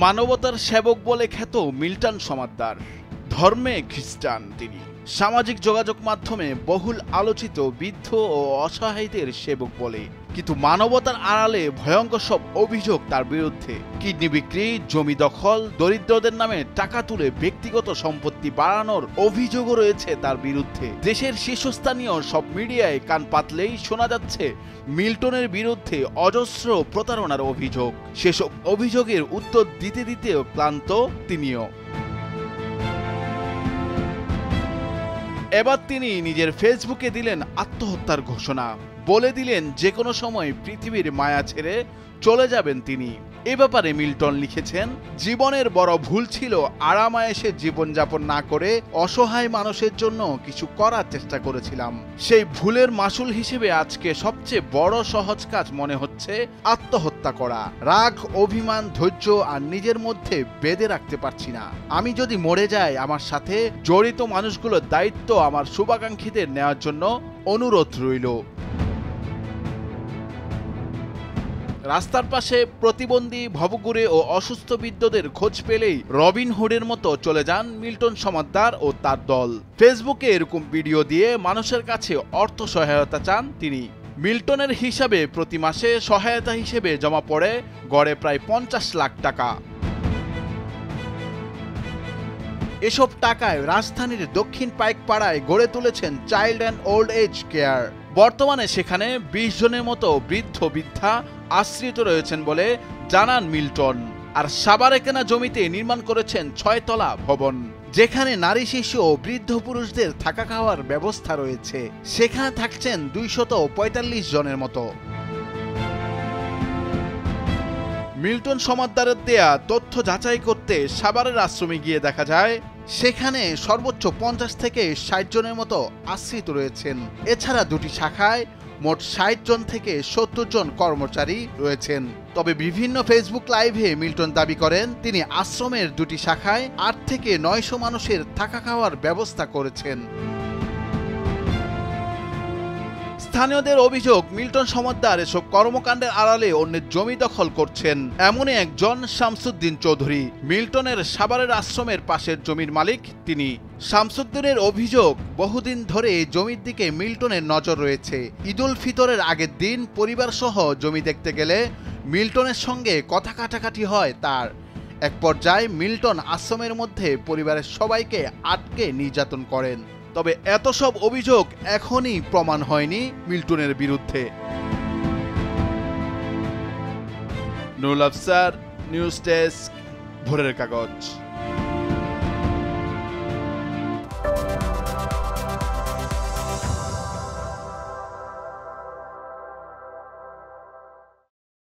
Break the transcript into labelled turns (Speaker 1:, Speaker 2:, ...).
Speaker 1: মানবতার সেবক বলে খ্যাত মিল্টন সমাদ্দার। ধর্মে খ্রিস্টান তিনি। সামাজিক যোগাযোগ মাধ্যমে বহুল আলোচিত বৃদ্ধ ও অসহায়দের সেবক বলে। কিন্তু মানবতার আড়ালে ভয়ঙ্কর সব অভিযোগ তার বিরুদ্ধে। কিডনি বিক্রি, জমি দখল, দরিদ্রদের নামে টাকা তুলে ব্যক্তিগত সম্পত্তি বাড়ানোর অভিযোগও রয়েছে তার বিরুদ্ধে। দেশের শীর্ষস্থানীয় সব মিডিয়ায় কান পাতলেই শোনা যাচ্ছে মিল্টনের বিরুদ্ধে অজস্র প্রতারণার অভিযোগ। সেসব অভিযোগের উত্তর দিতে দিতেও ক্লান্ত তিনিও। এবার তিনি নিজের ফেসবুকে দিলেন আত্মহত্যার ঘোষণা। বলে দিলেন যে কোনো সময় পৃথিবীর মায়া ছেড়ে চলে যাবেন তিনি। এ ব্যাপারে মিল্টন লিখেছেন, জীবনের বড় ভুল ছিল আরামায়েশে জীবনযাপন না করে অসহায় মানুষের জন্য কিছু করার চেষ্টা করেছিলাম। সেই ভুলের মাসুল হিসেবে আজকে সবচেয়ে বড় সহজ কাজ মনে হচ্ছে আত্মহত্যা করা। রাগ, অভিমান, ধৈর্য আর নিজের মধ্যে বেঁধে রাখতে পারছি না। আমি যদি মরে যাই, আমার সাথে জড়িত মানুষগুলোর দায়িত্ব আমার শুভাকাঙ্ক্ষীদের নেওয়ার জন্য অনুরোধ রইল। রাস্তার পাশে প্রতিবন্ধী, ভবঘুরে ও অসুস্থ বৃদ্ধদের খোঁজ পেলেই রবিনহুডের মতো চলে যান মিল্টন সমাদ্দার ও তার দল। ফেসবুকে এরকম ভিডিও দিয়ে মানুষের কাছে অর্থ সহায়তা চান তিনি। মিল্টনের হিসাবে প্রতি মাসে সহায়তা হিসেবে জমা পড়ে গড়ে প্রায় 50 লাখ টাকা। এসব টাকায় রাজধানীর দক্ষিণ পাইকপাড়ায় গড়ে তুলেছেন child and old age care. বর্তমানে সেখানে 20 জনের মতো বৃদ্ধ বৃদ্ধা আশ্রিত রয়েছেন বলে জানান মিল্টন। আর সাভারে কেনা জমিতে নির্মাণ করেছেন 6 তলা ভবন, যেখানে নারী, শিশু ও বৃদ্ধ পুরুষদের থাকা খাওয়ার ব্যবস্থা রয়েছে। সেখানে থাকছেন 245 জনের মতো। মিল্টন সমাদ্দারের দেয়া তথ্য যাচাই করতে সাভারের আশ্রমে গিয়ে দেখা যায় সেখানে সর্বোচ্চ 50 থেকে 60 জনের মতো আশ্রিত রয়েছেন। এছাড়া দুটি শাখায় মোট 60 জন থেকে 70 জন কর্মচারী রয়েছেন। তবে বিভিন্ন ফেসবুক লাইভে মিল্টন দাবি করেন তিনি আশ্রমের দুটি শাখায় 8 থেকে 900 মানুষের থাকা খাওয়ার ব্যবস্থা করেছেন। স্থানীয়দের অভিযোগ, মিল্টন সমাদ্দার এসব কর্মকাণ্ডের আড়ালে অন্যের জমি দখল করছেন। এমনই একজন শামসুদ্দিন চৌধুরী, মিল্টনের সাভারের আশ্রমের পাশের জমির মালিক তিনি। শামসুদ্দিনের অভিযোগ, বহুদিন ধরে এই জমির দিকে মিল্টনের নজর রয়েছে। ঈদুল ফিতরের আগের দিন পরিবার সহ জমি দেখতে গেলে মিল্টনের সঙ্গে কথা কাটাকাটি হয় তার। এক পর্যায়ে মিল্টন আশ্রমের মধ্যে পরিবারের সবাইকে আটকে নির্যাতন করেন। তবে এত সব অভিযোগ এখনই প্রমাণ হয়নি মিল্টনের বিরুদ্ধে। নুরুল আফসার, নিউজ ডেস্ক, ভোরের কাগজ।